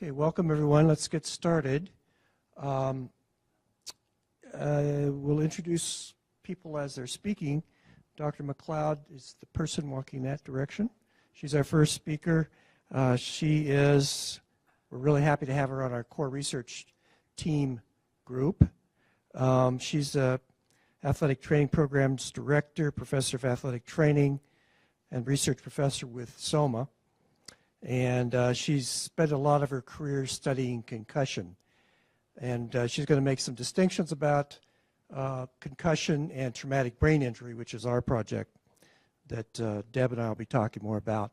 Okay, welcome everyone. Let's get started. We'll introduce people as they're speaking. Dr. McLeod is the person walking that direction. She's our first speaker. We're really happy to have her on our core research team group. She's a athletic training programs director, professor of athletic training, and research professor with SOMA. And she's spent a lot of her career studying concussion. And she's going to make some distinctions about concussion and traumatic brain injury, which is our project that Deb and I will be talking more about.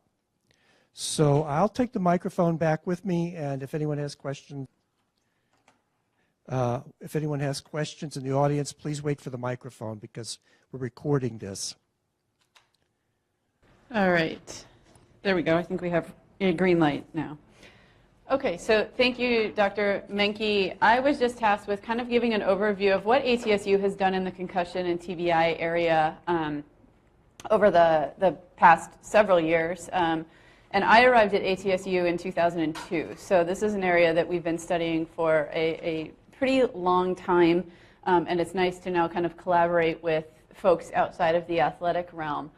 So I'll take the microphone back with me, and if anyone has questions, in the audience, please wait for the microphone because we're recording this. All right. There we go. I think we have a green light now. Okay, so thank you, Dr. Menke. I was just tasked with kind of giving an overview of what ATSU has done in the concussion and TBI area over the past several years. And I arrived at ATSU in 2002. So this is an area that we've been studying for a pretty long time. And it's nice to now kind of collaborate with folks outside of the athletic realm.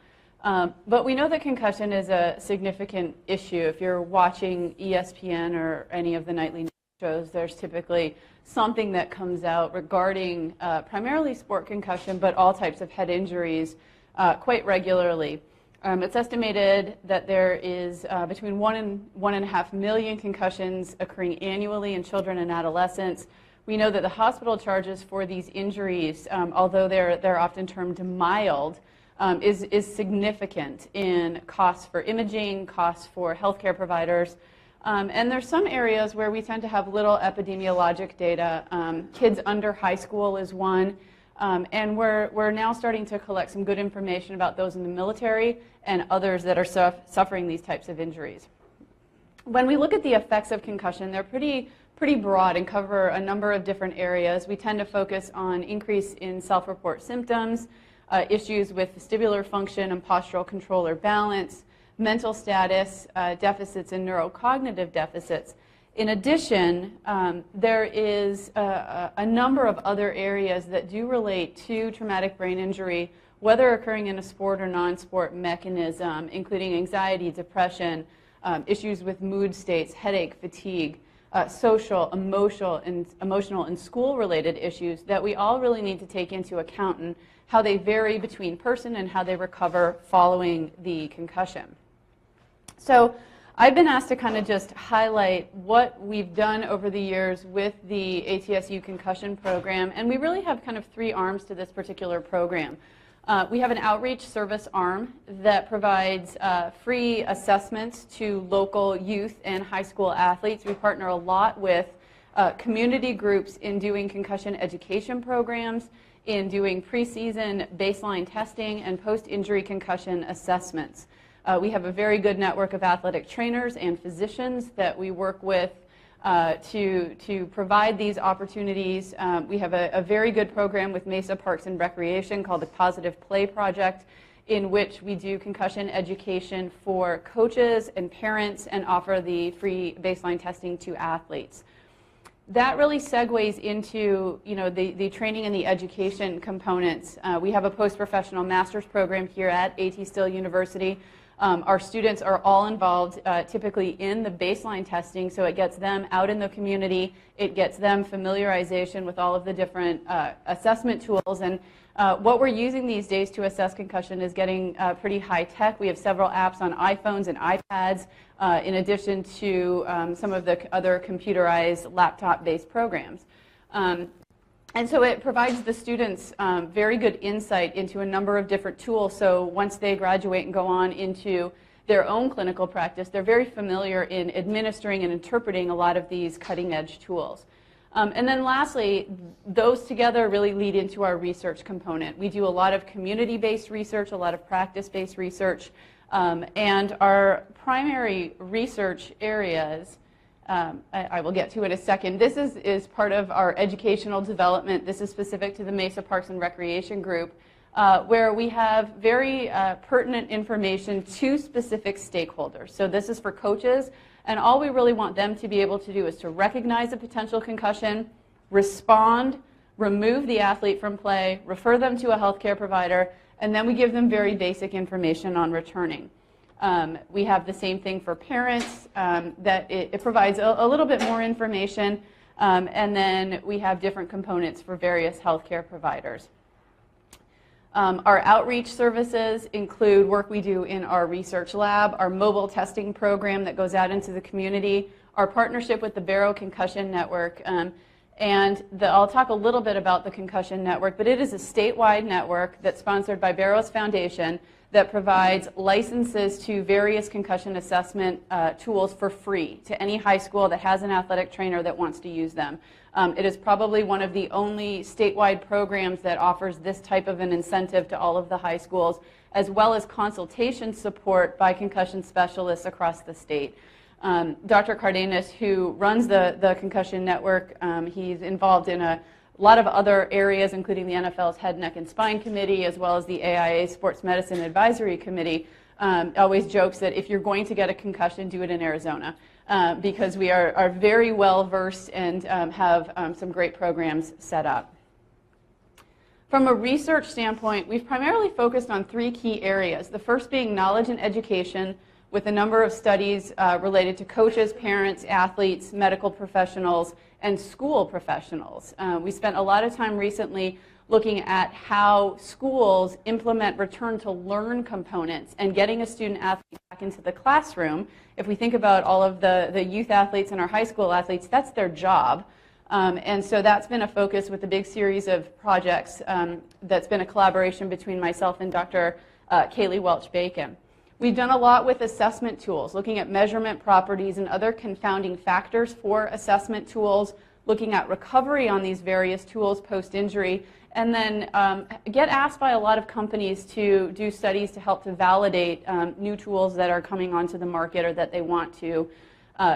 But we know that concussion is a significant issue. If you're watching ESPN or any of the nightly news shows, there's typically something that comes out regarding primarily sport concussion, but all types of head injuries quite regularly. It's estimated that there is between 1 and 1.5 million concussions occurring annually in children and adolescents. We know that the hospital charges for these injuries, although they're often termed mild, is significant in costs for imaging, costs for healthcare providers. And there's some areas where we tend to have little epidemiologic data. Kids under high school is one. And we're now starting to collect some good information about those in the military and others that are suffering these types of injuries. When we look at the effects of concussion, they're pretty broad and cover a number of different areas. We tend to focus on increase in self-report symptoms, issues with vestibular function and postural control or balance, mental status, deficits and neurocognitive deficits. In addition, there is a number of other areas that do relate to traumatic brain injury, whether occurring in a sport or non-sport mechanism, including anxiety, depression, issues with mood states, headache, fatigue, social, emotional, and school-related issues that we all really need to take into account and how they vary between person and how they recover following the concussion. So I've been asked to kind of just highlight what we've done over the years with the ATSU Concussion Program, and we really have kind of three arms to this particular program. We have an outreach service arm that provides free assessments to local youth and high school athletes. We partner a lot with community groups in doing concussion education programs, in doing preseason baseline testing and post-injury concussion assessments. We have a very good network of athletic trainers and physicians that we work with to provide these opportunities. We have a very good program with Mesa Parks and Recreation called the Positive Play Project, in which we do concussion education for coaches and parents and offer the free baseline testing to athletes. That really segues into the training and the education components. We have a post-professional master's program here at ATSU University. Our students are all involved typically in the baseline testing, so it gets them out in the community, it gets them familiarization with all of the different assessment tools, and what we're using these days to assess concussion is getting pretty high tech. We have several apps on iPhones and iPads, in addition to some of the other computerized laptop-based programs. And so it provides the students very good insight into a number of different tools. So once they graduate and go on into their own clinical practice, they're very familiar in administering and interpreting a lot of these cutting-edge tools. And then lastly, those together really lead into our research component. We do a lot of community-based research, a lot of practice-based research, and our primary research areas, I will get to in a second. This is part of our educational development. This is specific to the Mesa Parks and Recreation Group, where we have very pertinent information to specific stakeholders. So this is for coaches And all we really want them to be able to do is to recognize a potential concussion, respond, remove the athlete from play, refer them to a healthcare provider, and then we give them very basic information on returning. We have the same thing for parents, that it provides a little bit more information, and then we have different components for various healthcare providers. Our outreach services include work we do in our research lab, our mobile testing program that goes out into the community, our partnership with the Barrow Concussion Network, I'll talk a little bit about the Concussion Network, but it is a statewide network that's sponsored by Barrow's Foundation that provides licenses to various concussion assessment tools for free to any high school that has an athletic trainer that wants to use them. It is probably one of the only statewide programs that offers this type of an incentive to all of the high schools, as well as consultation support by concussion specialists across the state. Dr. Cardenas, who runs the Concussion Network, he's involved in a lot of other areas, including the NFL's Head, Neck, and Spine Committee, as well as the AIA Sports Medicine Advisory Committee, always jokes that if you're going to get a concussion, do it in Arizona, because we are very well versed and have some great programs set up. From a research standpoint, we've primarily focused on 3 key areas, the first being knowledge and education, with a number of studies related to coaches, parents, athletes, medical professionals, and school professionals. We spent a lot of time recently looking at how schools implement return to learn components and getting a student athlete back into the classroom. If we think about all of the youth athletes and our high school athletes, that's their job. And so that's been a focus with a big series of projects that's been a collaboration between myself and Dr. Kaylee Welch-Bacon. We've done a lot with assessment tools, looking at measurement properties and other confounding factors for assessment tools, looking at recovery on these various tools post-injury, and then get asked by a lot of companies to do studies to help to validate new tools that are coming onto the market or that they want to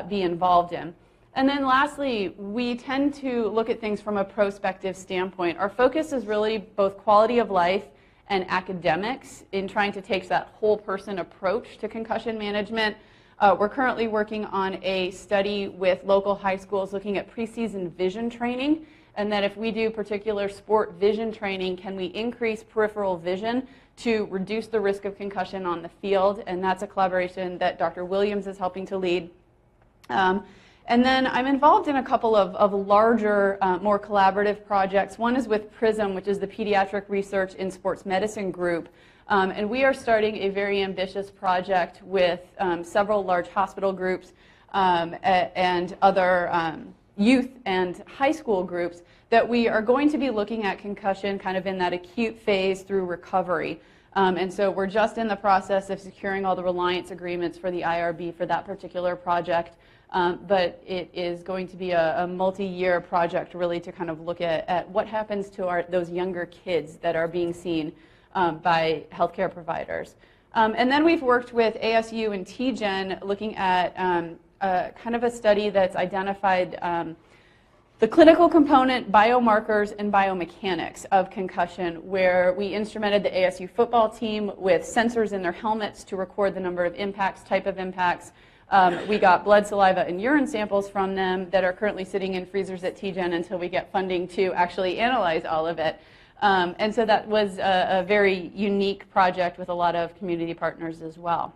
be involved in. And then lastly, we tend to look at things from a prospective standpoint. Our focus is really both quality of life and academics in trying to take that whole person approach to concussion management. We're currently working on a study with local high schools looking at preseason vision training, and that if we do particular sport vision training, can we increase peripheral vision to reduce the risk of concussion on the field, and that's a collaboration that Dr. Williams is helping to lead. And then I'm involved in a couple of larger, more collaborative projects. One is with PRISM, which is the Pediatric Research in Sports Medicine group. And we are starting a very ambitious project with several large hospital groups and other youth and high school groups that we are going to be looking at concussion kind of in that acute phase through recovery. And so we're just in the process of securing all the reliance agreements for the IRB for that particular project. But it is going to be a multi-year project really to kind of look at what happens to those younger kids that are being seen by healthcare providers. And then we've worked with ASU and TGen looking at kind of a study that's identified the clinical component, biomarkers, and biomechanics of concussion, where we instrumented the ASU football team with sensors in their helmets to record the number of impacts, type of impacts. We got blood, saliva, and urine samples from them that are currently sitting in freezers at TGen until we get funding to actually analyze all of it. And so that was a very unique project with a lot of community partners as well.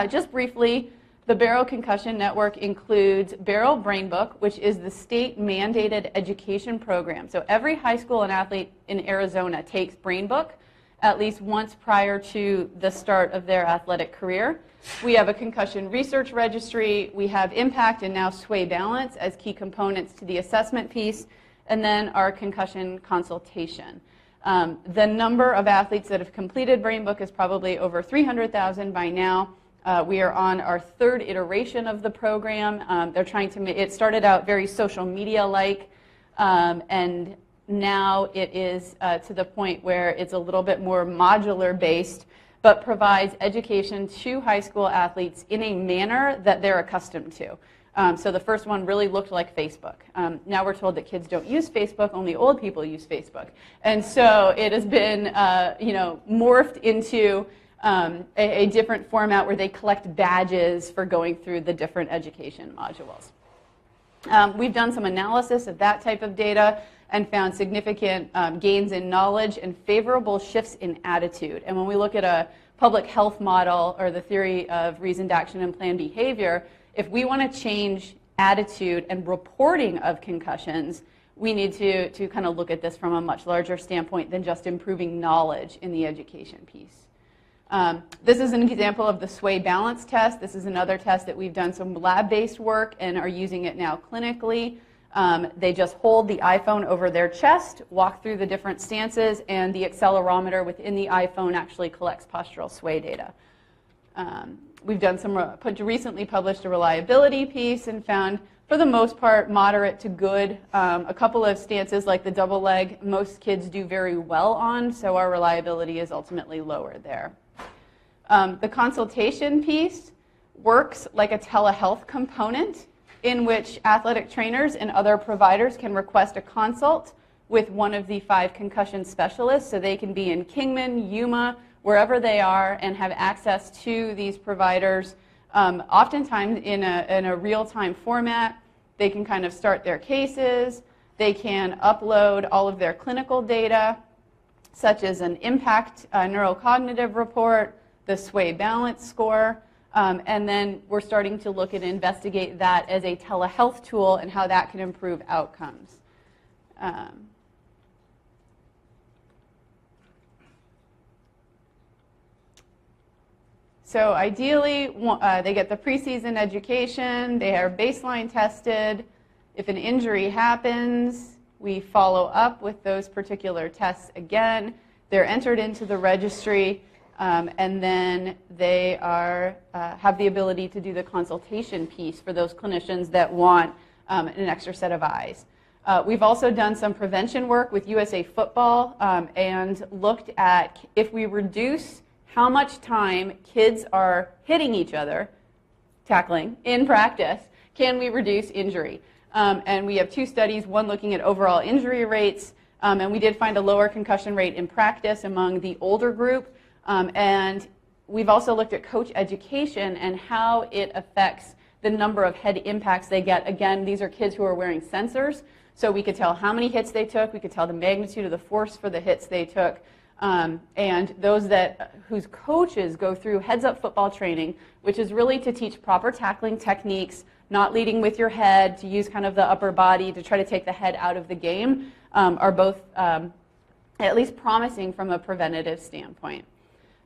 Just briefly, the Barrow Concussion Network includes Barrow Brain Book, which is the state-mandated education program. So every high school and athlete in Arizona takes Brain Book at least once prior to the start of their athletic career. We have a concussion research registry. We have Impact and now Sway Balance as key components to the assessment piece, and then our concussion consultation. The number of athletes that have completed Brain Book is probably over 300,000 by now. We are on our 3rd iteration of the program. They're trying to it started out very social media-like, and now it is to the point where it's a little bit more modular-based, but provides education to high school athletes in a manner that they're accustomed to. So the first one really looked like Facebook. Now we're told that kids don't use Facebook, only old people use Facebook. And so it has been morphed into a different format where they collect badges for going through the different education modules. We've done some analysis of that type of data and found significant gains in knowledge and favorable shifts in attitude. And when we look at a public health model or the theory of reasoned action and planned behavior, if we want to change attitude and reporting of concussions, we need to kind of look at this from a much larger standpoint than just improving knowledge in the education piece. This is an example of the sway balance test. This is another test that we've done some lab-based work and are using it now clinically. They just hold the iPhone over their chest, walk through the different stances, and the accelerometer within the iPhone actually collects postural sway data. We've done some recently published a reliability piece and found, for the most part, moderate to good. A couple of stances like the double leg, most kids do very well on, so our reliability is ultimately lower there. The consultation piece works like a telehealth component in which athletic trainers and other providers can request a consult with one of the 5 concussion specialists, so they can be in Kingman, Yuma, wherever they are, and have access to these providers, oftentimes in a real-time format. They can kind of start their cases. They can upload all of their clinical data, such as an impact neurocognitive report, the sway balance score, and then we're starting to look and investigate that as a telehealth tool and how that can improve outcomes. So ideally, they get the preseason education, they are baseline tested. If an injury happens, we follow up with those particular tests again. They're entered into the registry, and then they are, have the ability to do the consultation piece for those clinicians that want an extra set of eyes. We've also done some prevention work with USA Football and looked at if we reduce how much time kids are hitting each other, tackling, in practice, can we reduce injury? And we have 2 studies, one looking at overall injury rates, and we did find a lower concussion rate in practice among the older group. And we've also looked at coach education and how it affects the number of head impacts they get. Again, these are kids who are wearing sensors, so we could tell how many hits they took, we could tell the magnitude of the force for the hits they took. And those whose coaches go through heads-up football training, which is really to teach proper tackling techniques, not leading with your head, to use kind of the upper body to try to take the head out of the game, are both at least promising from a preventative standpoint.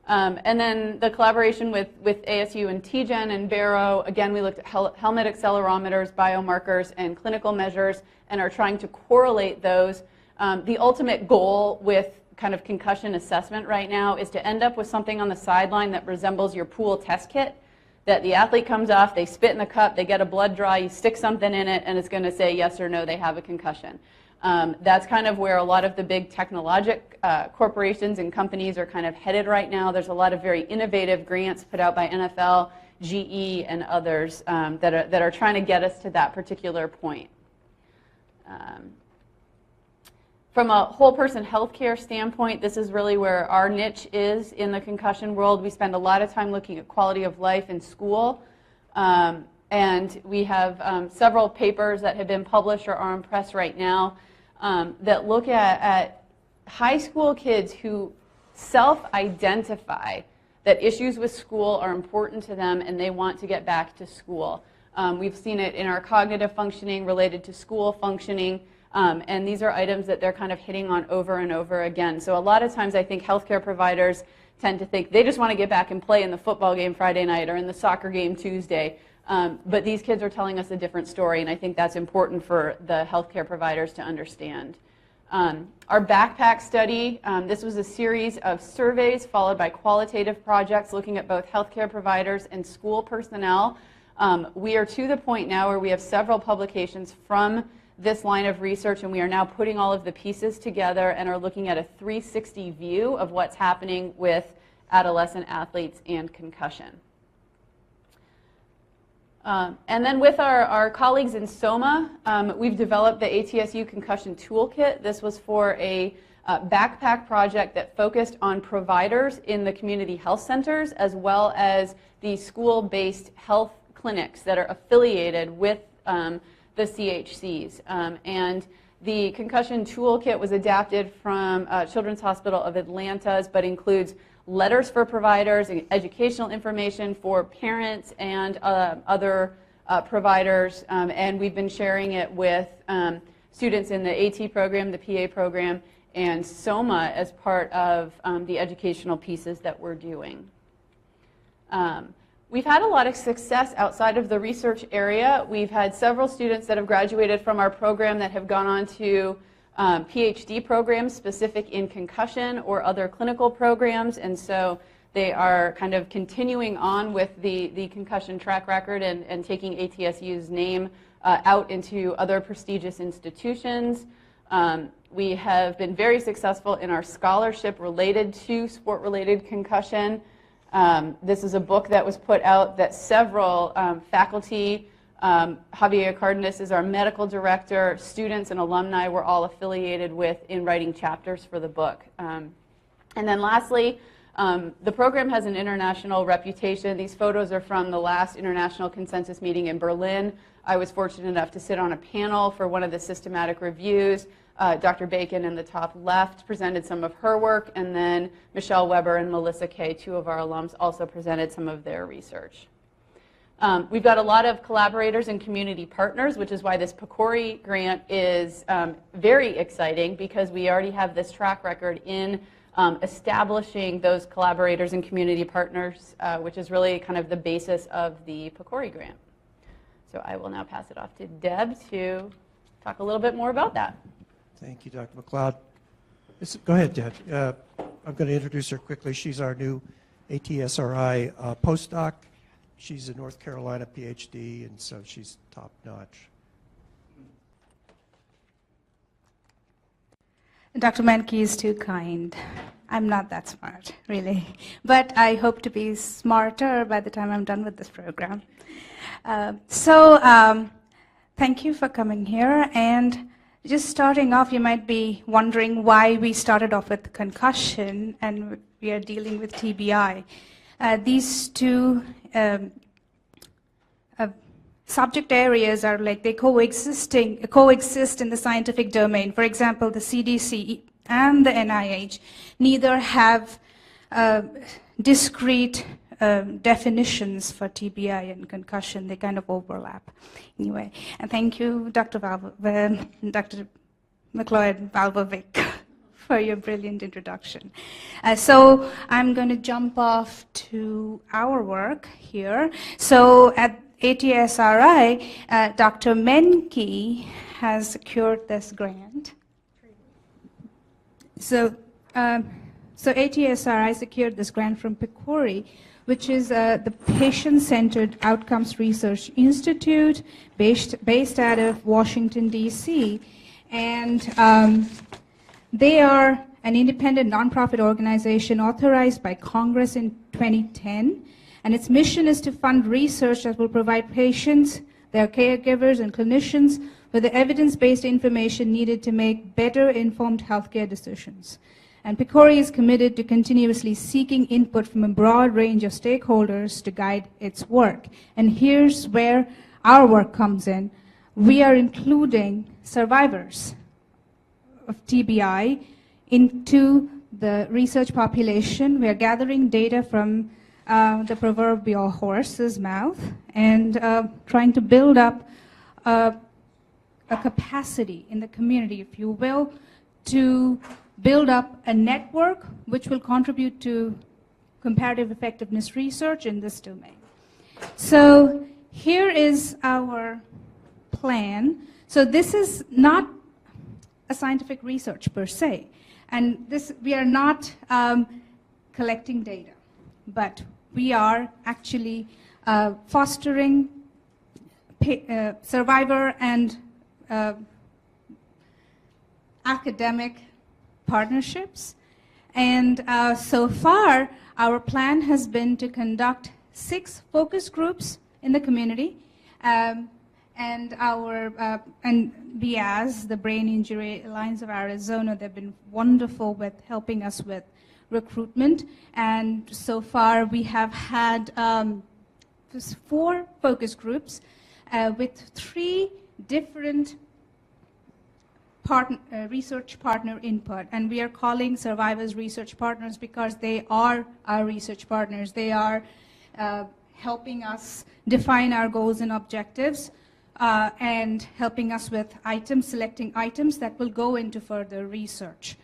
And then the collaboration with ASU and TGen and Barrow, again, we looked at helmet accelerometers, biomarkers, and clinical measures, and are trying to correlate those. The ultimate goal with kind of concussion assessment right now is to end up with something on the sideline that resembles your pool test kit, that the athlete comes off, they spit in the cup, they get a blood draw, you stick something in it, and it's going to say yes or no, they have a concussion. That's kind of where a lot of the big technologic corporations and companies are kind of headed right now. There's a lot of very innovative grants put out by NFL, GE, and others that are trying to get us to that particular point. From a whole person healthcare standpoint, this is really where our niche is in the concussion world. We spend a lot of time looking at quality of life in school, and we have several papers that have been published or are in press right now that look at high school kids who self-identify that issues with school are important to them and they want to get back to school. We've seen it in our cognitive functioning related to school functioning. And these are items that they're kind of hitting on over and over again. So a lot of times I think healthcare providers tend to think they just want to get back and play in the football game Friday night or in the soccer game Tuesday. But these kids are telling us a different story, and I think that's important for the healthcare providers to understand. Our backpack study, this was a series of surveys followed by qualitative projects looking at both healthcare providers and school personnel. We are to the point now where we have several publications from this line of research, and we are now putting all of the pieces together and are looking at a 360 view of what's happening with adolescent athletes and concussion. And then with our colleagues in SOMA, we've developed the ATSU Concussion Toolkit. This was for a backpack project that focused on providers in the community health centers as well as the school-based health clinics that are affiliated with the CHCs. And the Concussion Toolkit was adapted from Children's Hospital of Atlanta's, but includes letters for providers and educational information for parents and other providers. And we've been sharing it with students in the AT program, the PA program, and SOMA as part of the educational pieces that we're doing. We've had a lot of success outside of the research area. We've had several students that have graduated from our program that have gone on to PhD programs specific in concussion or other clinical programs, and so they are kind of continuing on with the concussion track record and taking ATSU's name out into other prestigious institutions. We have been very successful in our scholarship related to sport-related concussion. This is a book that was put out that several faculty, Javier Cardenas is our medical director, students and alumni were all affiliated with in writing chapters for the book. And then lastly, the program has an international reputation. These photos are from the last international consensus meeting in Berlin. I was fortunate enough to sit on a panel for one of the systematic reviews. Dr. Bacon in the top left presented some of her work, and then Michelle Weber and Melissa Kay, two of our alums, also presented some of their research. We've got a lot of collaborators and community partners, which is why this PCORI grant is very exciting, because we already have this track record in establishing those collaborators and community partners, which is really kind of the basis of the PCORI grant. So I will now pass it off to Deb to talk a little bit more about that. Thank you, Dr. McLeod. Go ahead, Deb. I'm going to introduce her quickly. She's our new ATSRI postdoc. She's a North Carolina PhD, and so she's top-notch. Dr. Menke is too kind. I'm not that smart, really. But I hope to be smarter by the time I'm done with this program. Thank you for coming here. And just starting off, you might be wondering why we started off with concussion and we are dealing with TBI. These two subject areas are like they coexist in the scientific domain. For example, the CDC and the NIH neither have discrete definitions for TBI and concussion. They kind of overlap. Anyway, and thank you, Dr. McLeod-Valvovic, for your brilliant introduction. So I'm going to jump off to our work here. So at ATSRI, Dr. Menke has secured this grant. So ATSRI secured this grant from PCORI, which is the Patient-Centered Outcomes Research Institute based out of Washington, D.C. And they are an independent nonprofit organization authorized by Congress in 2010. And its mission is to fund research that will provide patients, their caregivers, and clinicians with the evidence-based information needed to make better informed healthcare decisions. And PCORI is committed to continuously seeking input from a broad range of stakeholders to guide its work. And here's where our work comes in. We are including survivors of TBI into the research population. We are gathering data from the proverbial horse's mouth and trying to build up a capacity in the community, if you will, to build up a network which will contribute to comparative effectiveness research in this domain. So here is our plan. So this is not a scientific research per se, and we are not collecting data, but we are actually fostering survivor and academic partnerships. And so far, our plan has been to conduct 6 focus groups in the community And our and BIAS, the Brain Injury Alliance of Arizona, they've been wonderful with helping us with recruitment. And so far we have had 4 focus groups with 3 different research partner input. And we are calling survivors research partners because they are our research partners. They are helping us define our goals and objectives and helping us with selecting items that will go into further research.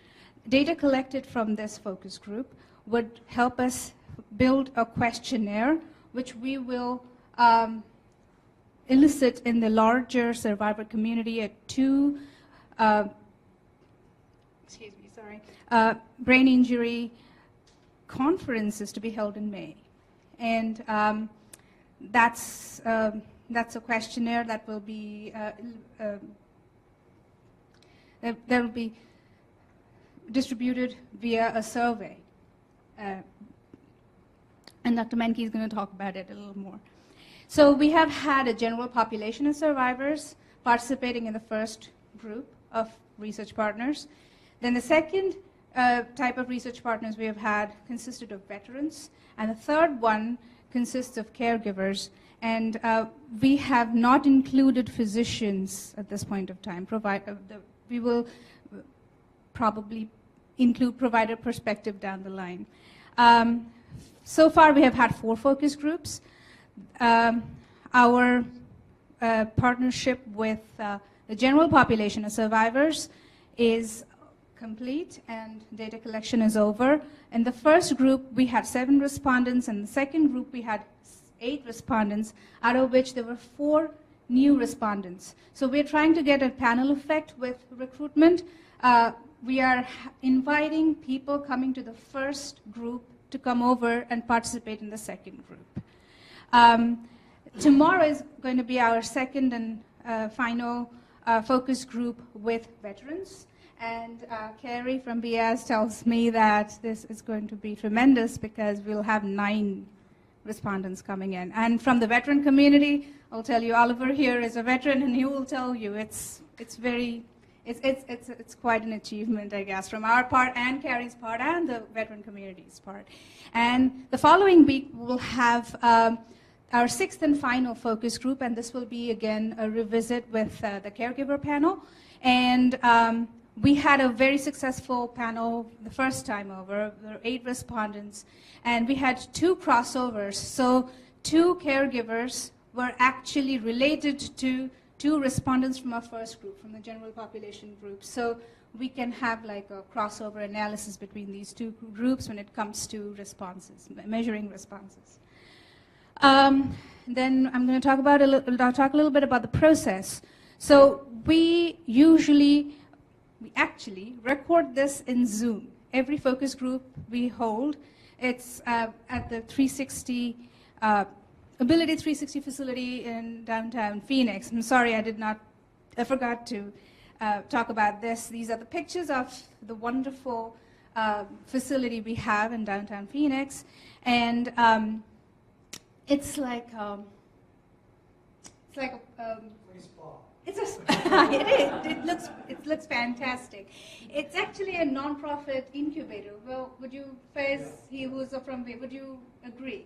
Data collected from this focus group would help us build a questionnaire which we will elicit in the larger survivor community at 2 brain injury conferences to be held in May. And that's a questionnaire that will be distributed via a survey. And Dr. Menke is going to talk about it a little more. So we have had a general population of survivors participating in the first group of research partners. Then the second type of research partners we have had consisted of veterans, and the third one consists of caregivers. And we have not included physicians at this point of time. We will probably include provider perspective down the line. So far we have had 4 focus groups. Our partnership with the general population of survivors is complete and data collection is over. In the first group we had 7 respondents, and the second group we had 8 respondents, out of which there were 4 new respondents. So we're trying to get a panel effect with recruitment. We are inviting people coming to the first group to come over and participate in the second group. Tomorrow is going to be our second and final focus group with veterans. And Carrie from BIAS tells me that this is going to be tremendous because we'll have 9 respondents coming in. And from the veteran community, I'll tell you, Oliver here is a veteran, and he will tell you it's quite an achievement, I guess, from our part and Carrie's part and the veteran community's part. And the following week we'll have our 6th and final focus group, and this will be again a revisit with the caregiver panel. And we had a very successful panel the first time over. There were 8 respondents, and we had 2 crossovers. So 2 caregivers were actually related to 2 respondents from our first group, from the general population group. So we can have like a crossover analysis between these 2 groups when it comes to responses, measuring responses. Then I'm going to talk a little bit about the process. So we actually record this in Zoom. Every focus group we hold, it's at the 360, Ability 360 facility in downtown Phoenix. I'm sorry I forgot to talk about this. These are the pictures of the wonderful facility we have in downtown Phoenix. And it's like it is. It looks fantastic. It's actually a non-profit incubator. Well, would you, Faiz, he who's from here, would you agree?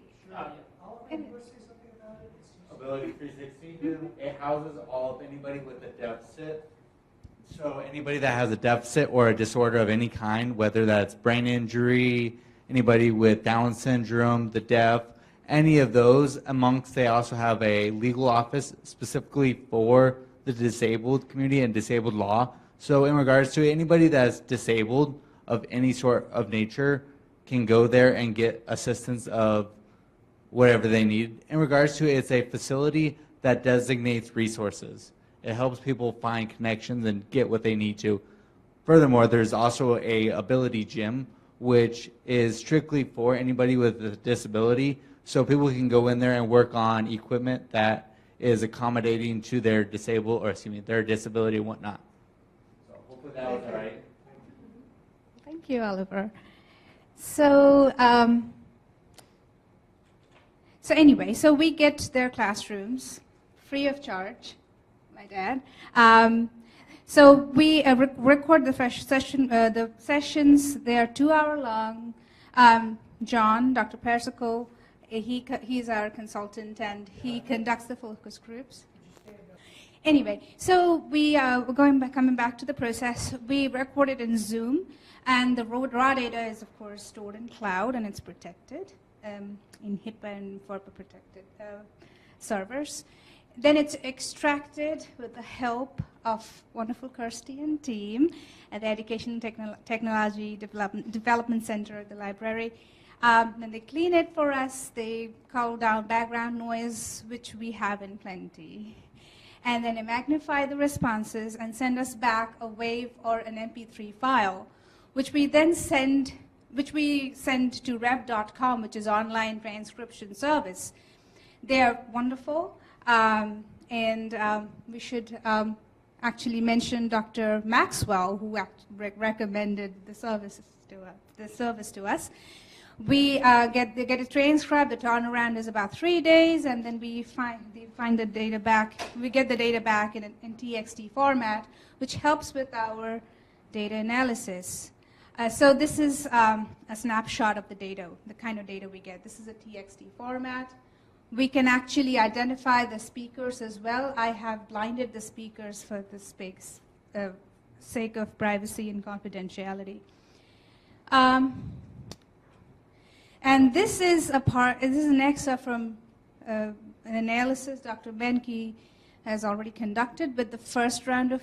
Ability 360, it houses anybody with a deficit. So anybody that has a deficit or a disorder of any kind, whether that's brain injury, anybody with Down syndrome, the deaf, any of those amongst, they also have a legal office specifically for the disabled community and disabled law. So in regards to anybody that's disabled of any sort of nature can go there and get assistance of whatever they need. In regards to it, it's a facility that designates resources. It helps people find connections and get what they need to. Furthermore, there's also a ability gym, which is strictly for anybody with a disability, so people can go in there and work on equipment that is accommodating to their their disability and whatnot. So hopefully that was all right. Thank you, Oliver. So, so anyway, so we get their classrooms free of charge, my dad. So we record the sessions. They are 2 hour long. John, Dr. Persico, he's our consultant, and he conducts the focus groups. Anyway, so we're coming back to the process. We record it in Zoom, and the raw data is, of course, stored in cloud, and it's protected in HIPAA and FERPA protected servers. Then it's extracted with the help of wonderful Kirsty and team at the Education and Technology Development Center at the library. Then they clean it for us. They cull down background noise, which we have in plenty. And then they magnify the responses and send us back a WAV or an MP3 file, which we then send to rev.com, which is online transcription service. They are wonderful, and we should actually mention Dr. Maxwell, who recommended the service to us. We get it transcribed. The turnaround is about 3 days, and then we find the data back. We get the data back in TXT format, which helps with our data analysis. So this is a snapshot of the data, the kind of data we get. This is a TXT format. We can actually identify the speakers as well. I have blinded the speakers for the sake of privacy and confidentiality. And this is an excerpt from an analysis Dr. Menke has already conducted with the first round of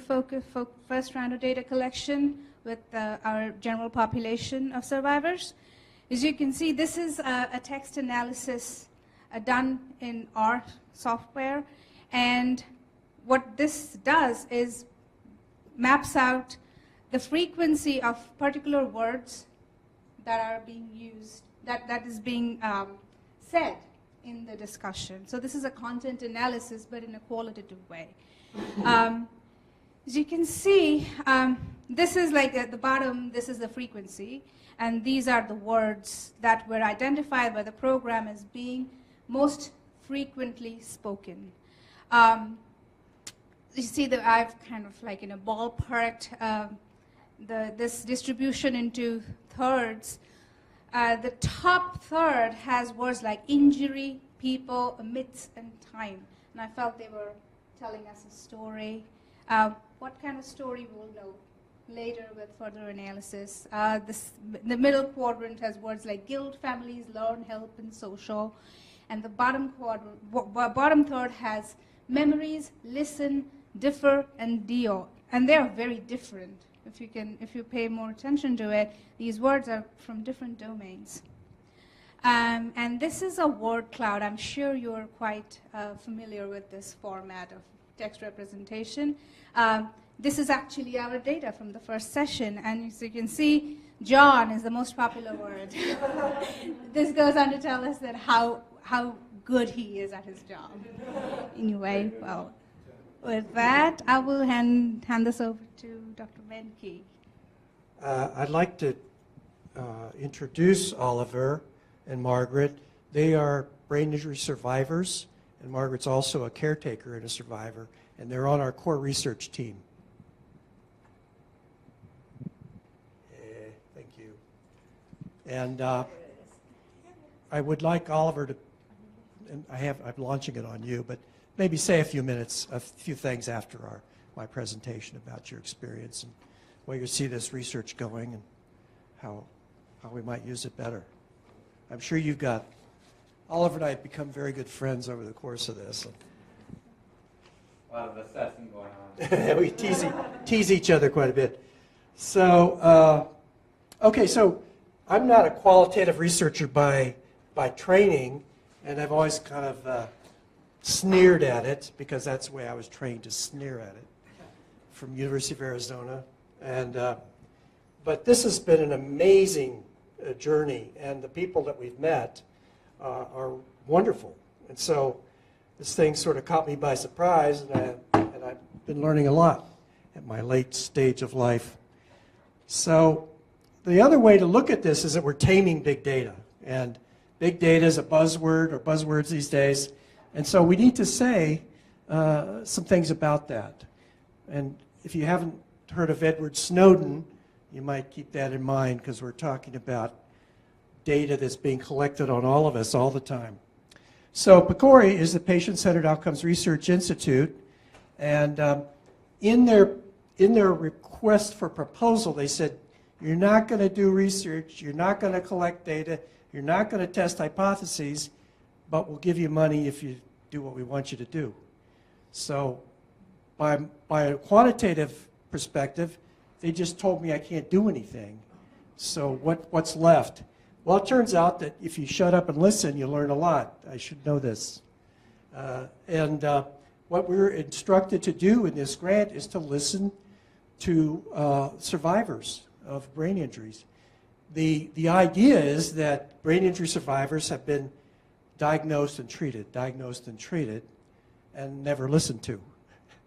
data collection with our general population of survivors. As you can see, this is a text analysis done in our software, and what this does is maps out the frequency of particular words that are being used, that is being said in the discussion. So this is a content analysis, but in a qualitative way. As you can see, this is like at the bottom, this is the frequency, and these are the words that were identified by the program as being most frequently spoken. You see that I've kind of like in a ballpark this distribution into thirds. The top third has words like injury, people, myths, and time. And I felt they were telling us a story. What kind of story we'll know later with further analysis. The middle quadrant has words like guilt, families, learn, help, and social. And the bottom third has memories, listen, differ, and deal. And they are very different. If you pay more attention to it, these words are from different domains. And this is a word cloud. I'm sure you're quite familiar with this format of text representation. This is actually our data from the first session. And as you can see, John is the most popular word. This goes on to tell us that how good he is at his job. Anyway, well, with that, I will hand this over to Dr. Menke. I'd like to introduce Oliver and Margaret. They are brain injury survivors, and Margaret's also a caretaker and a survivor, and they're on our core research team. Thank you. And I would like Oliver to, and I'm launching it on you, but maybe say a few things after my presentation about your experience and where you see this research going and how we might use it better. I'm sure Oliver and I have become very good friends over the course of this. A lot of assessing going on. We tease each other quite a bit. So, okay, so I'm not a qualitative researcher by training, and I've always kind of sneered at it because that's the way I was trained to sneer at it from University of Arizona. And but this has been an amazing journey, and the people that we've met are wonderful. And so this thing sort of caught me by surprise, and I've been learning a lot at my late stage of life. So the other way to look at this is that we're taming big data, and big data is a buzzword or buzzwords these days. And so we need to say some things about that. And if you haven't heard of Edward Snowden, you might keep that in mind because we're talking about data that's being collected on all of us all the time. So PCORI is the Patient-Centered Outcomes Research Institute, and in their request for proposal, they said, you're not going to do research, you're not going to collect data, you're not going to test hypotheses, but we'll give you money if you do what we want you to do. So by a quantitative perspective, they just told me I can't do anything. So what's left? Well, it turns out that if you shut up and listen, you learn a lot. I should know this. What we're instructed to do in this grant is to listen to survivors of brain injuries. The idea is that brain injury survivors have been diagnosed and treated, and never listened to.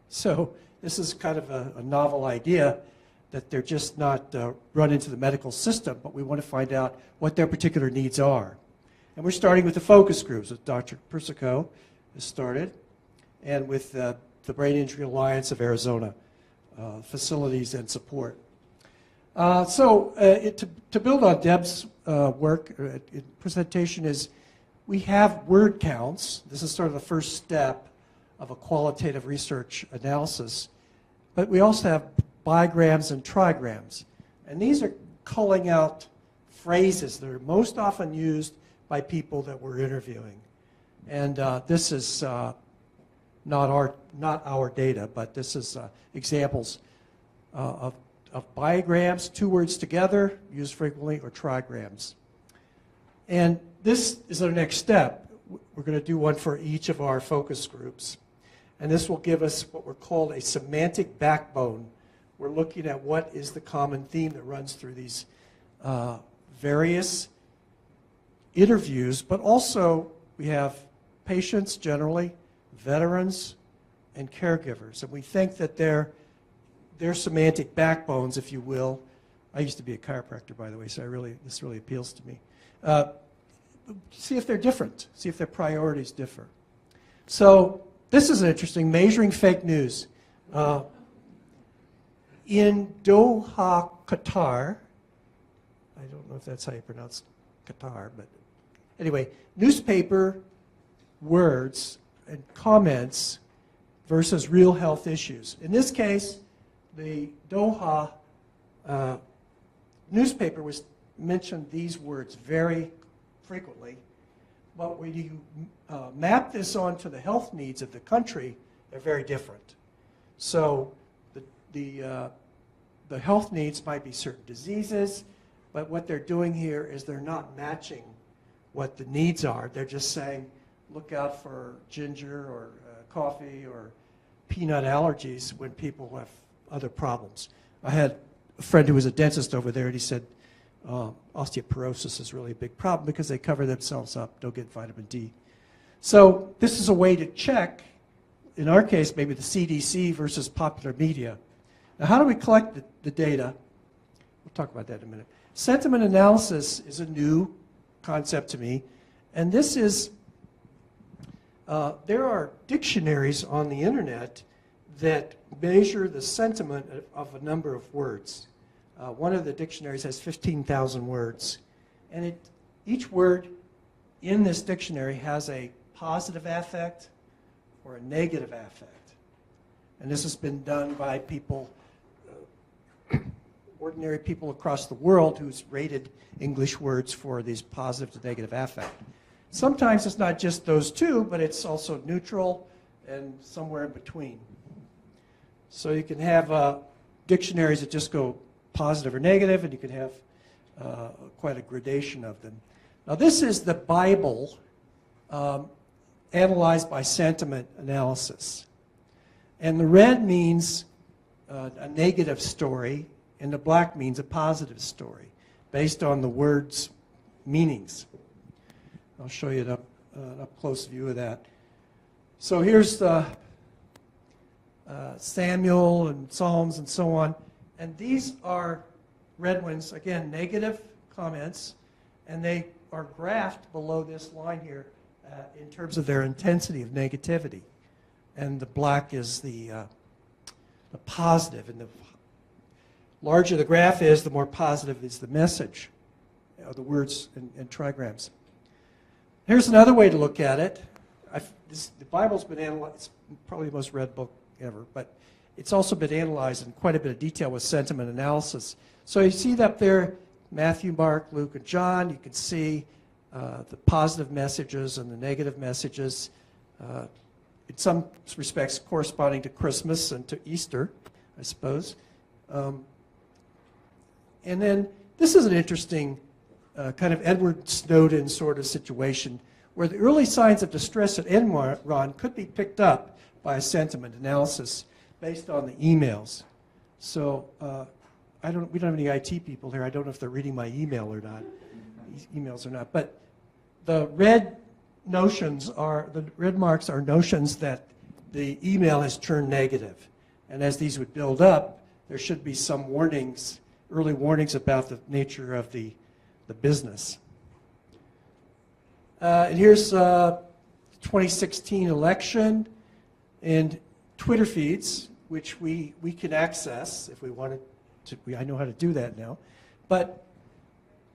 So this is kind of a novel idea that they're just not run into the medical system, but we want to find out what their particular needs are. And we're starting with the focus groups that Dr. Persico has started, and with the Brain Injury Alliance of Arizona, facilities and support. To build on Deb's work, presentation is, we have word counts. This is sort of the first step of a qualitative research analysis. But we also have bigrams and trigrams. And these are culling out phrases that are most often used by people that we're interviewing. And this is not our data, but this is examples of bigrams, two words together, used frequently, or trigrams. And this is our next step. We're going to do one for each of our focus groups. And this will give us what we're called a semantic backbone. We're looking at what is the common theme that runs through these various interviews, but also we have patients generally, veterans, and caregivers. And we think that they're semantic backbones, if you will. I used to be a chiropractor, by the way, so this really appeals to me. See if they're different, see if their priorities differ. So this is interesting, measuring fake news. In Doha, Qatar, I don't know if that's how you pronounce Qatar, but anyway, newspaper words and comments versus real health issues. In this case, the Doha newspaper mentioned these words very frequently, but when you map this onto the health needs of the country, they're very different. So the health needs might be certain diseases, but what they're doing here is they're not matching what the needs are. They're just saying, look out for ginger or coffee or peanut allergies when people have other problems. I had a friend who was a dentist over there, and he said osteoporosis is really a big problem because they cover themselves up, don't get vitamin D. So this is a way to check, in our case, maybe the CDC versus popular media. Now, how do we collect the data? We'll talk about that in a minute. Sentiment analysis is a new concept to me, and this is, there are dictionaries on the internet that measure the sentiment of a number of words. One of the dictionaries has 15,000 words, and each word in this dictionary has a positive affect or a negative affect. And this has been done by people, ordinary people across the world who's rated English words for these positive to negative affect. Sometimes it's not just those two, but it's also neutral and somewhere in between. So you can have dictionaries that just go positive or negative, and you can have quite a gradation of them. Now this is the Bible analyzed by sentiment analysis. And the red means a negative story, and the black means a positive story, based on the words' meanings. I'll show you an up-close view of that. So here's the Samuel and Psalms and so on. And these are red ones, again, negative comments, and they are graphed below this line here in terms of their intensity of negativity. and the black is the positive. And the larger the graph is, the more positive is the message, the words and trigrams. Here's another way to look at it. The Bible's been analyzed, it's probably the most read book ever, but it's also been analyzed in quite a bit of detail with sentiment analysis. So you see that up there, Matthew, Mark, Luke, and John. You can see the positive messages and the negative messages, in some respects corresponding to Christmas and to Easter, I suppose. And then this is an interesting kind of Edward Snowden sort of situation where the early signs of distress at Enron could be picked up by a sentiment analysis based on the emails. So we don't have any IT people here. I don't know if they're reading my email or not, these emails or not. But the red marks are notions that the email has turned negative. And as these would build up, there should be some warnings, early warnings about the nature of the business. And here's 2016 election and Twitter feeds, which we can access if we wanted to. I know how to do that now. But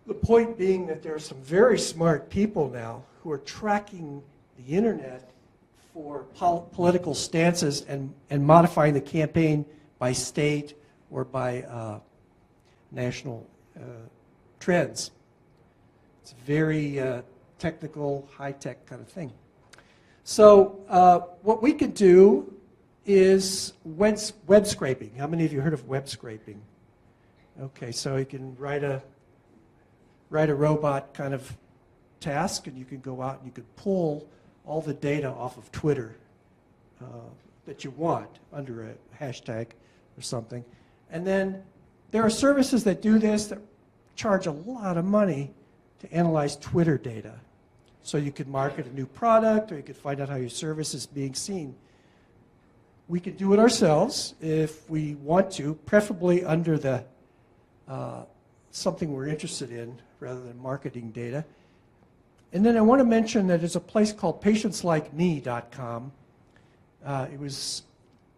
the point being that there are some very smart people now who are tracking the internet for political stances and modifying the campaign by state or by national trends. It's a very technical, high-tech kind of thing. So what we could do is web scraping. How many of you heard of web scraping? Okay, so you can write a robot kind of task, and you can go out and you can pull all the data off of Twitter that you want under a hashtag or something. And then there are services that do this that charge a lot of money to analyze Twitter data. So you could market a new product, or you could find out how your service is being seen. We could do it ourselves if we want to, preferably under the something we're interested in rather than marketing data. And then I want to mention that there's a place called patientslikeme.com. It was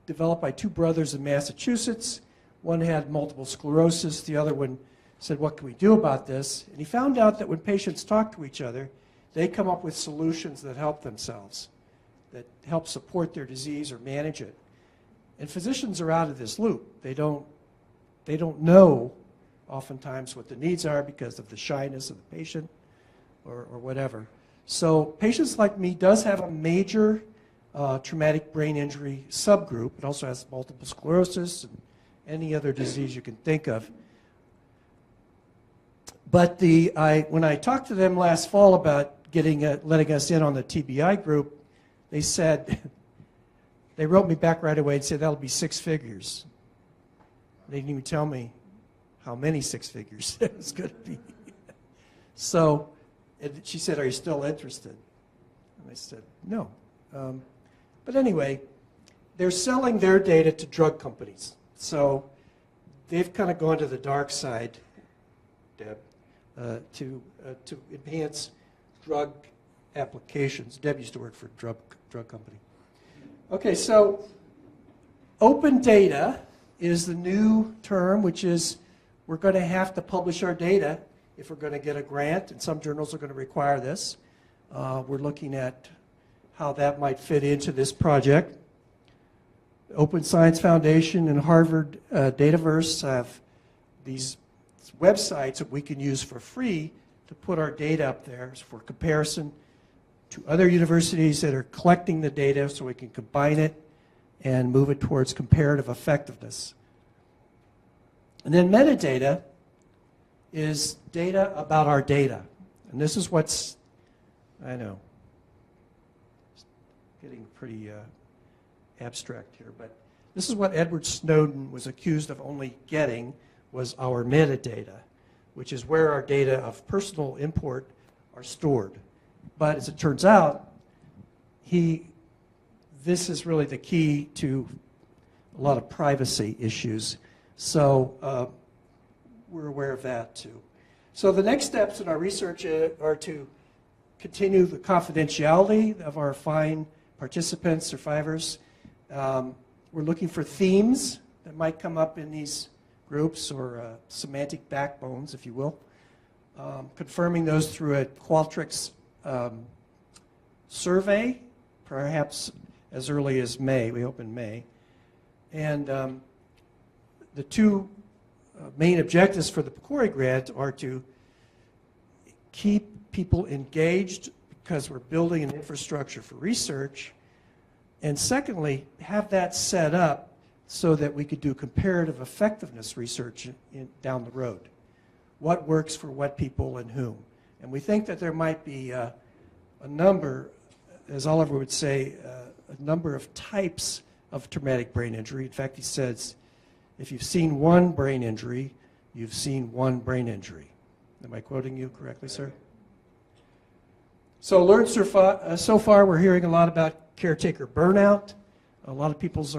developed by two brothers in Massachusetts. One had multiple sclerosis. The other one said, what can we do about this? And he found out that when patients talk to each other, they come up with solutions that help themselves, that help support their disease or manage it. And physicians are out of this loop. They don't know oftentimes what the needs are because of the shyness of the patient or whatever. So Patients Like Me does have a major traumatic brain injury subgroup. It also has multiple sclerosis and any other disease you can think of. But when I talked to them last fall about letting us in on the TBI group, they said, they wrote me back right away and said, that'll be 6 figures. They didn't even tell me how many 6 figures it was going to be. So she said, are you still interested? And I said, no. But anyway, they're selling their data to drug companies. So they've kind of gone to the dark side, Deb, to enhance drug applications. Deb used to work for a drug company. Okay, so open data is the new term, which is we're going to have to publish our data if we're going to get a grant, and some journals are going to require this. We're looking at how that might fit into this project. Open Science Foundation and Harvard Dataverse have these websites that we can use for free to put our data up there for comparison to other universities that are collecting the data so we can combine it and move it towards comparative effectiveness. And then metadata is data about our data. And this is what's, I know, getting pretty abstract here, but this is what Edward Snowden was accused of only getting, was our metadata, which is where our data of personal import are stored. But as it turns out, this is really the key to a lot of privacy issues. So we're aware of that too. So the next steps in our research are to continue the confidentiality of our fine participants, survivors, We're looking for themes that might come up in these groups, or semantic backbones, if you will. Confirming those through a Qualtrics survey, perhaps as early as May. We hope in May. And the two main objectives for the PCORI grant are to keep people engaged because we're building an infrastructure for research, and secondly, have that set up so that we could do comparative effectiveness research down the road. What works for what people and whom? And we think that there might be a number, as Oliver would say, a number of types of traumatic brain injury. In fact, he says, if you've seen one brain injury, you've seen one brain injury. Am I quoting you correctly, sir? So so far, we're hearing a lot about caretaker burnout. A lot of people's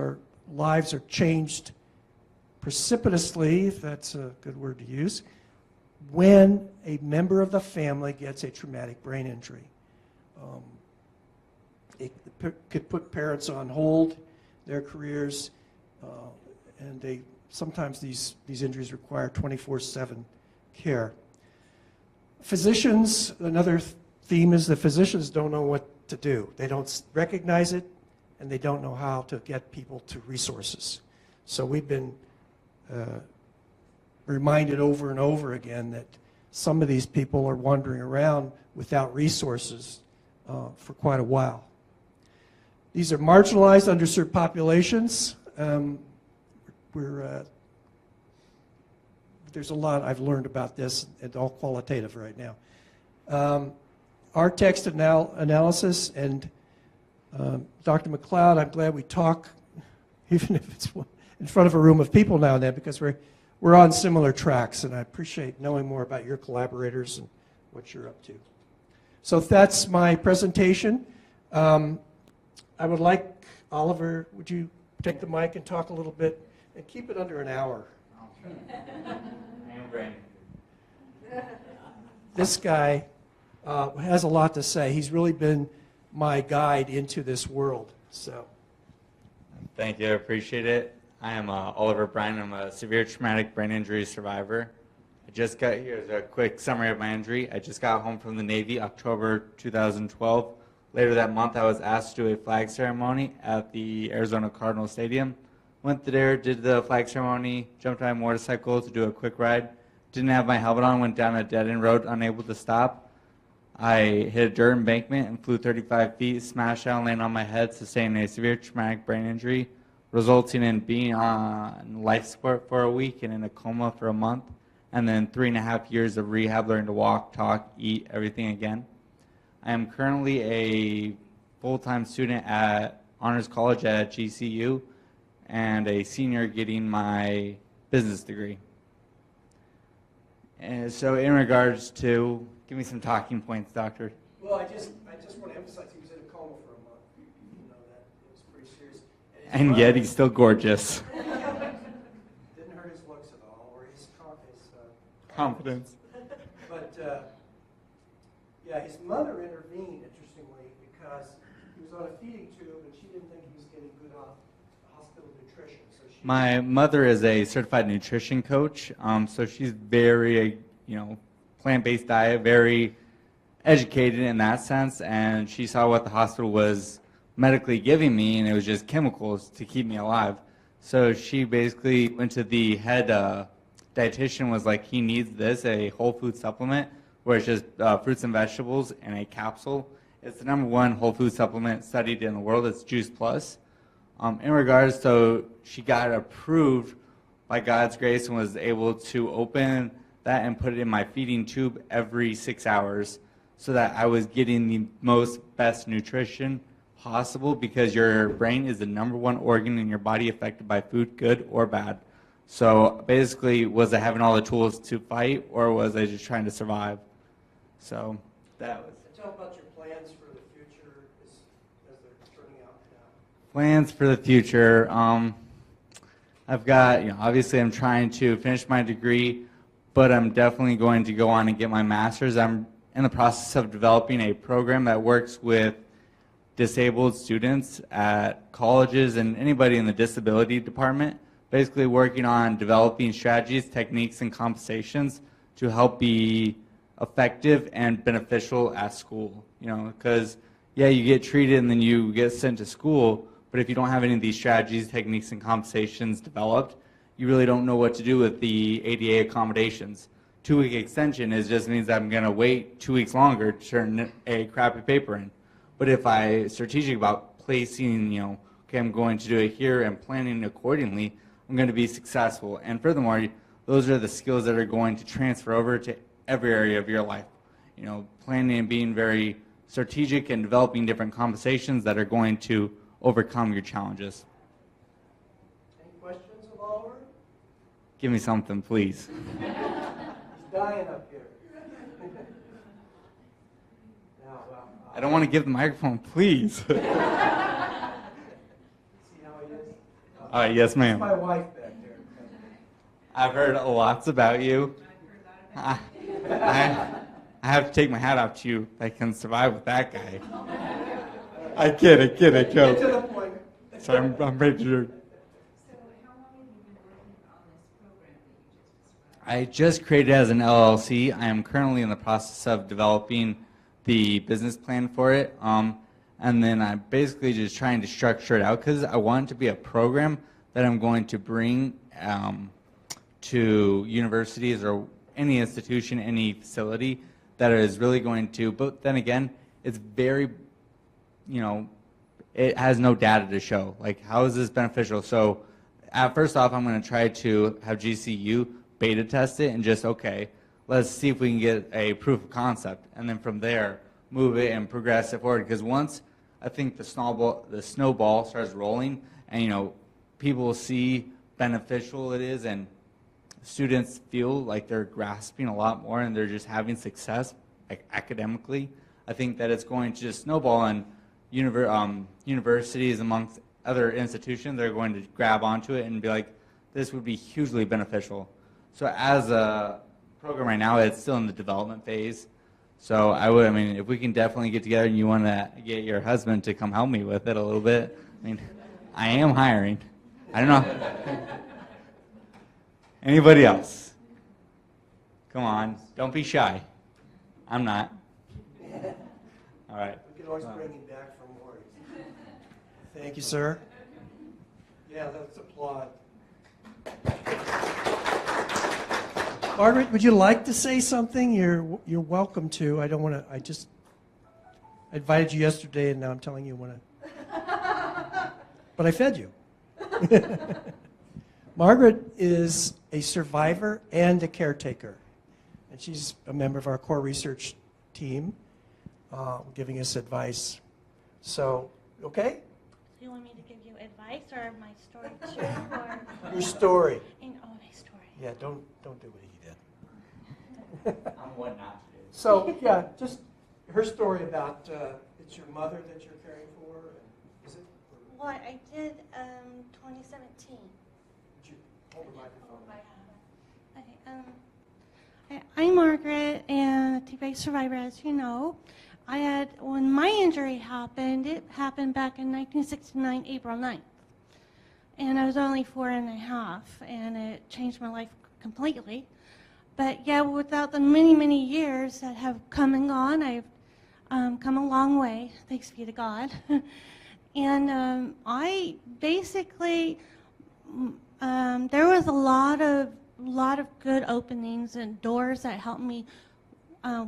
lives are changed precipitously, if that's a good word to use, when a member of the family gets a traumatic brain injury. It could put parents on hold, their careers, and sometimes these injuries require 24/7 care. Physicians, another theme is that physicians don't know what to do. They don't recognize it, and they don't know how to get people to resources. So we've been reminded over and over again that some of these people are wandering around without resources for quite a while. These are marginalized, underserved populations. There's a lot I've learned about this, and all qualitative right now. Our text analysis, and Dr. McLeod, I'm glad we talk, even if it's in front of a room of people now and then, because we're on similar tracks, and I appreciate knowing more about your collaborators and what you're up to. So that's my presentation. I would like, Oliver, would you take the mic and talk a little bit, and keep it under an hour. I am Bryan. This guy has a lot to say. He's really been my guide into this world. So, Thank you, I appreciate it. I am Oliver Bryan. I'm a severe traumatic brain injury survivor. I just got here as a quick summary of my injury. I just got home from the Navy, October 2012. Later that month, I was asked to do a flag ceremony at the Arizona Cardinals Stadium. Went there, did the flag ceremony, jumped on my motorcycle to do a quick ride. Didn't have my helmet on, went down a dead-end road, unable to stop. I hit a dirt embankment and flew 35 feet, smashed down, landed on my head, sustaining a severe traumatic brain injury, resulting in being on life support for a week and in a coma for a month, and then 3.5 years of rehab, learning to walk, talk, eat, everything again. I am currently a full-time student at Honors College at GCU and a senior getting my business degree. And so in regards to, give me some talking points, doctor. well, I just want to emphasize he was in a coma for a month. You know that it was pretty serious. And yet he's still gorgeous. Didn't hurt his looks at all, or his Confidence. But yeah, his mother intervened, interestingly, because he was on a feeding tube, and she didn't think he was getting good hospital nutrition. So My mother is a certified nutrition coach, so she's very, plant-based diet, very educated in that sense, and she saw what the hospital was medically giving me, and it was just chemicals to keep me alive. So she basically went to the head dietitian, was like, he needs this, a whole food supplement, where it's just fruits and vegetables in a capsule. It's the #1 whole food supplement studied in the world. It's Juice Plus. In regards to, she got approved by God's grace and was able to open that and put it in my feeding tube every 6 hours so that I was getting the best nutrition possible, because your brain is the #1 organ in your body affected by food, good or bad. So basically, was I having all the tools to fight, or was I just trying to survive? So that was. tell about your plans for the future as they're turning out now. Plans for the future. I've got, obviously I'm trying to finish my degree, but I'm definitely going to go on and get my master's. I'm in the process of developing a program that works with disabled students at colleges and anybody in the disability department, basically working on developing strategies, techniques, and compensations to help be effective and beneficial at school. You know, because yeah, you get treated and then you get sent to school, but if you don't have any of these strategies, techniques, and compensations developed, you really don't know what to do with the ADA accommodations. 2-week extension just means that I'm going to wait 2 weeks longer to turn a crappy paper in. But if I strategic about placing, you know, okay, I'm going to do it here and planning accordingly, I'm going to be successful. And furthermore, those are the skills that are going to transfer over to every area of your life. You know, planning and being very strategic and developing different compensations that are going to overcome your challenges. Any questions of Oliver? Give me something, please. He's dying up here. I don't want to give the microphone, please. See how he is? Yes, ma'am. That's my wife back there. I've heard lots about you. I have to take my hat off to you. I can survive with that guy. I kid. Get to the point. So I'm ready to. So how long have you been working on this program that you just described? I just created it as an LLC. I am currently in the process of developing the business plan for it. And then I'm basically just trying to structure it out because I want it to be a program that I'm going to bring to universities or any institution, any facility that is really going to, but then again, it's very, you know, it has no data to show. Like, how is this beneficial? So, first off, I'm going to try to have GCU beta test it and just, okay, let's see if we can get a proof of concept. And then from there, move it and progress it forward. Because once I think the snowball starts rolling and, you know, people see beneficial it is and students feel like they're grasping a lot more and they're just having success like academically, I think that it's going to just snowball and universities amongst other institutions are going to grab onto it and be like, this would be hugely beneficial. So as a program right now, it's still in the development phase. So I mean, if we can definitely get together and you want to get your husband to come help me with it a little bit, I mean, I am hiring. I don't know. Anybody else? Come on, don't be shy. I'm not. All right. We can always bring him back for more. Thank you, sir. Yeah, let's applaud. Margaret, would you like to say something? You're welcome to. I don't want to. I invited you yesterday, and now I'm telling you want to. But I fed you. Margaret is a survivor and a caretaker, and she's a member of our core research team, giving us advice. So, okay? So you want me to give you advice or my story too, or Your story. my story? Yeah, don't do what he did. I'm what not to do. So, yeah, just her story about it's your mother that you're caring for. Is it? What I did 2017. Would you hold the microphone? Okay, I'm Margaret, and a TB survivor, as you know. When my injury happened, it happened back in 1969, April 9th. And I was only 4.5, and it changed my life completely. But yeah, without the many, many years that have come and gone, I've come a long way, thanks be to God. And I basically, there was a lot of good openings and doors that helped me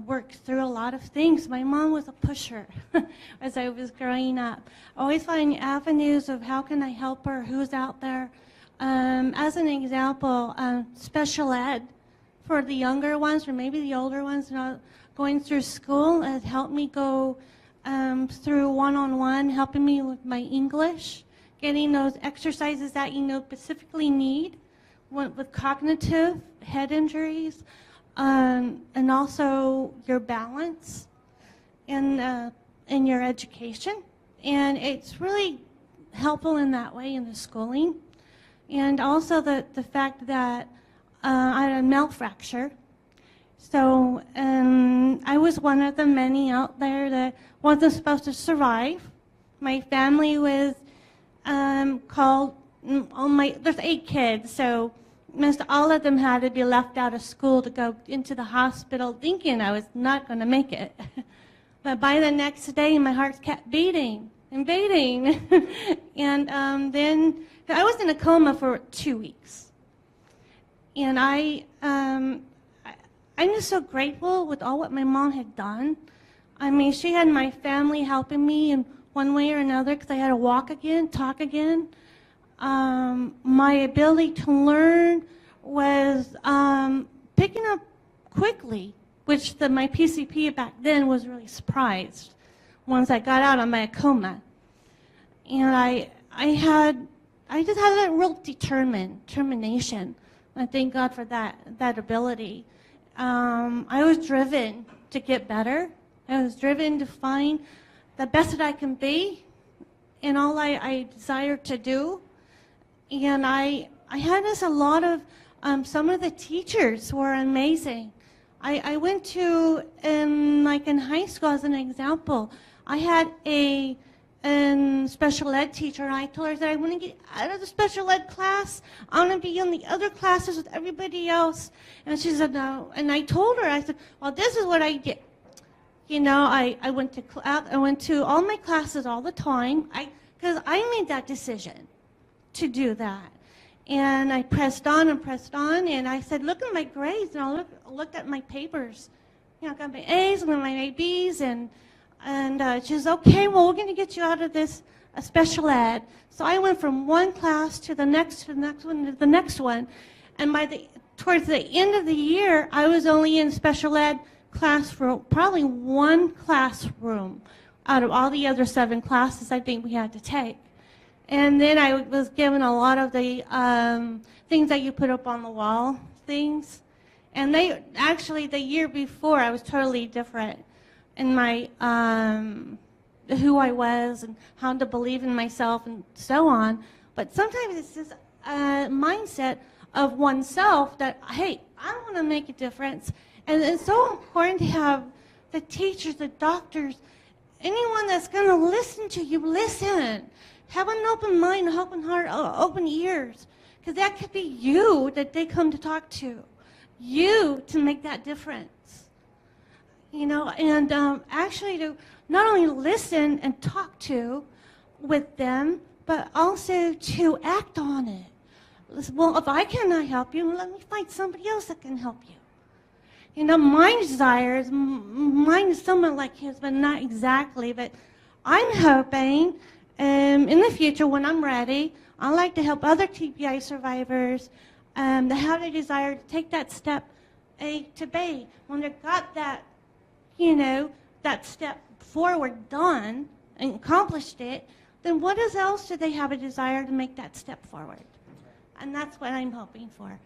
work through a lot of things. My mom was a pusher as I was growing up. Always finding avenues of how can I help her, who's out there. As an example, special ed for the younger ones or maybe the older ones not going through school has helped me go through one-on-one, helping me with my English, getting those exercises that you know specifically need with cognitive head injuries, and also your balance in your education. And it's really helpful in that way in the schooling. And also the fact that I had a melt fracture. So I was one of the many out there that wasn't supposed to survive. My family was called, there's 8 kids, so most all of them had to be left out of school to go into the hospital thinking I was not going to make it. But by the next day, my heart kept beating and beating. And then I was in a coma for 2 weeks. And I'm just so grateful with all what my mom had done. I mean, she had my family helping me in one way or another because I had to walk again, talk again. My ability to learn was picking up quickly, which my PCP back then was really surprised once I got out of my coma. And I just had that real determination. I thank God for that ability. I was driven to get better. I was driven to find the best that I can be in all I desire to do. And I had this a lot of, some of the teachers were amazing. I went to, in high school as an example, I had a special ed teacher, and I told her that I want to get out of the special ed class. I want to be in the other classes with everybody else. And she said, no. And I told her, I said, well, this is what I did. You know, I went to all my classes all the time, because I made that decision to do that. And I pressed on, and I said, look at my grades, and I looked at my papers. You know, I got my A's and my B's, and she says, okay, well, we're going to get you out of this special ed. So I went from one class to the next one, to the next one. And towards the end of the year, I was only in special ed class for probably one classroom out of all the other 7 classes I think we had to take. And then I was given a lot of the things that you put up on the wall things. And the year before, I was totally different in my who I was and how to believe in myself and so on. But sometimes it's this mindset of oneself that, hey, I want to make a difference. And it's so important to have the teachers, the doctors, anyone that's going to listen to you, listen. Have an open mind, an open heart, open ears. Because that could be you that they come to talk to. You to make that difference. You know, and actually to not only listen and talk to with them, but also to act on it. Well, if I cannot help you, let me find somebody else that can help you. You know, mine is somewhat like his, but not exactly. But I'm hoping in the future, when I'm ready, I'd like to help other TBI survivors that have a desire to take that step A to B. When they've got that, you know, that step forward done and accomplished it, then what else do they have a desire to make that step forward? And that's what I'm hoping for.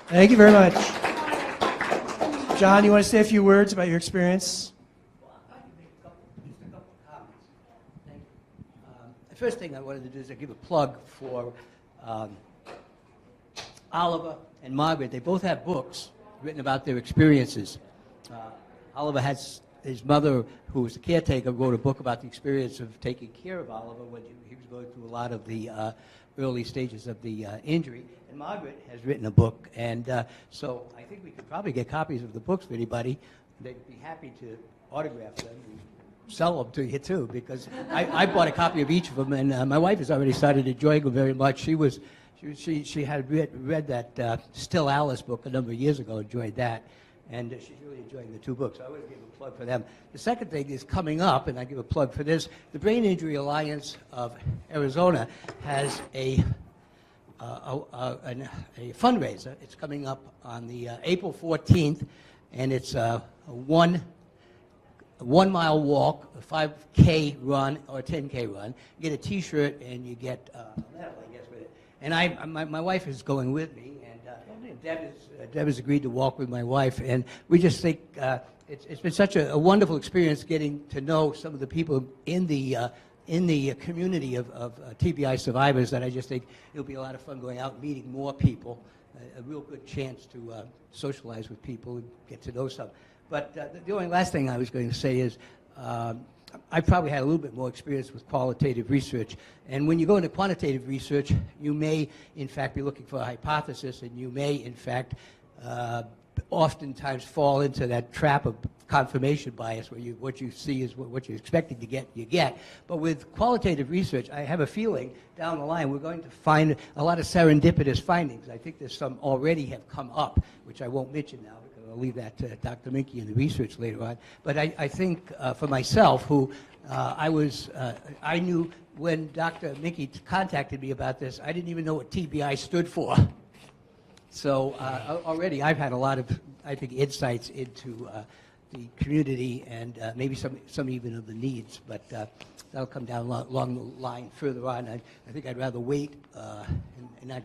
Thank you very much. John, you want to say a few words about your experience? Well, I'd like to make just a couple of comments. Thank you. The first thing I wanted to do is give a plug for Oliver and Margaret. They both have books written about their experiences. Oliver has his mother, who was a caretaker, wrote a book about the experience of taking care of Oliver when he was going through a lot of the early stages of the injury. And Margaret has written a book, and so I think we could probably get copies of the books for anybody. They'd be happy to autograph them and sell them to you too, because I bought a copy of each of them, and my wife has already started enjoying them very much. She had read that Still Alice book a number of years ago, enjoyed that, and she's really enjoying the 2 books. So I want to give a plug for them. The second thing is coming up, and I give a plug for this. The Brain Injury Alliance of Arizona has a fundraiser. It's coming up on the April 14th, and it's a 1 mile walk, a 5K run, or a 10K run. You get a T-shirt and you get a medal, I guess, with it. And my wife is going with me, and Deb has agreed to walk with my wife, and we just think it's been such a wonderful experience getting to know some of the people in the community of TBI survivors that I just think it'll be a lot of fun going out and meeting more people, a real good chance to socialize with people and get to know some. But the only last thing I was going to say is I probably had a little bit more experience with qualitative research. And when you go into quantitative research, you may, in fact, be looking for a hypothesis, and you may, in fact, oftentimes fall into that trap of confirmation bias where what you see is what you're expecting to get, you get. But with qualitative research, I have a feeling down the line we're going to find a lot of serendipitous findings. I think there's some already have come up, which I won't mention now because I'll leave that to Dr. Minke and the research later on. But I think for myself, who I knew when Dr. Minke contacted me about this, I didn't even know what TBI stood for. So already I've had a lot of, I think, insights into the community and maybe some even of the needs, but that'll come down along the line further on. I think I'd rather wait and not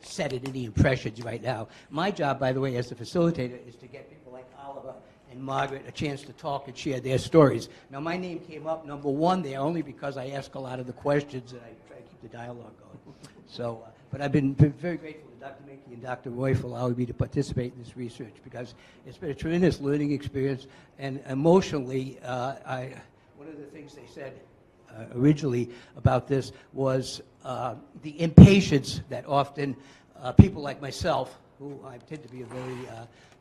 set at any impressions right now. My job, by the way, as the facilitator, is to get people like Oliver and Margaret a chance to talk and share their stories. Now, my name came up number one there only because I ask a lot of the questions and I try to keep the dialogue going. So, but I've been very grateful to Dr. Minke and Dr. Roy for allowing me to participate in this research because it's been a tremendous learning experience, and emotionally, one of the things they said originally about this was the impatience that often people like myself, who I tend to be a very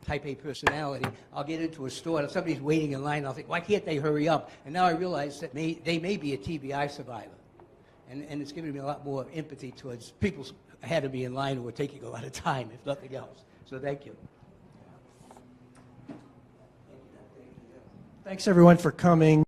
type A personality, I'll get into a store and somebody's waiting in line, I'll think, why can't they hurry up? And now I realize that they may be a TBI survivor. And it's given me a lot more empathy towards people ahead of me in line who are taking a lot of time, if nothing else. So thank you. Thanks, everyone, for coming.